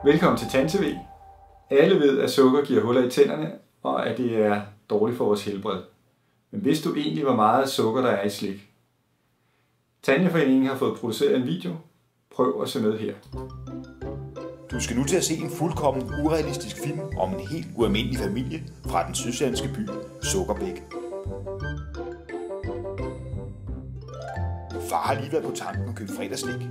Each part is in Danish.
Velkommen til TandTV. Alle ved, at sukker giver huller i tænderne, og at det er dårligt for vores helbred. Men vidste du egentlig, hvor meget sukker der er i slik? Tandlægeforeningen har fået produceret en video. Prøv at se med her. Du skal nu til at se en fuldkommen urealistisk film om en helt ualmindelig familie fra den sydsjællandske by Sukkerbæk. Far har lige været på tanken og købt fredagsslik.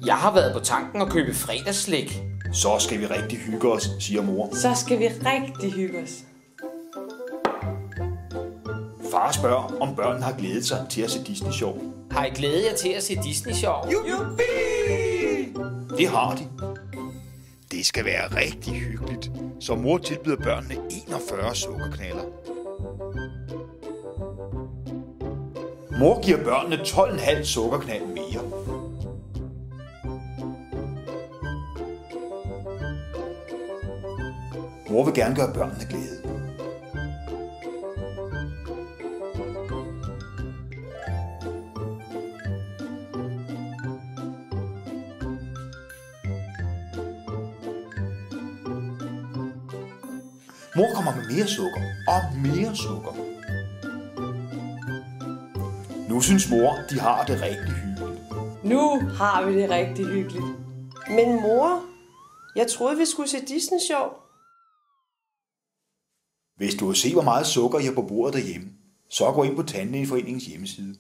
Jeg har været på tanken og købe fredagsslik. Så skal vi rigtig hygge os, siger mor. Så skal vi rigtig hygge os. Far spørger, om børnene har glædet sig til at se Disney Sjov. Har I glædet jer til at se Disney Sjov? Det har de. Det skal være rigtig hyggeligt, så mor tilbyder børnene 41 sukkerknaller. Mor giver børnene 12,5 sukkerknald mere. Mor vil gerne gøre børnene glade. Mor kommer med mere sukker og mere sukker. Nu synes mor, de har det rigtig hyggeligt. Nu har vi det rigtig hyggeligt. Men mor, jeg troede, vi skulle se Disney Sjov. Hvis du vil se, hvor meget sukker I har på bordet derhjemme, så gå ind på Tandlægeforeningens hjemmeside.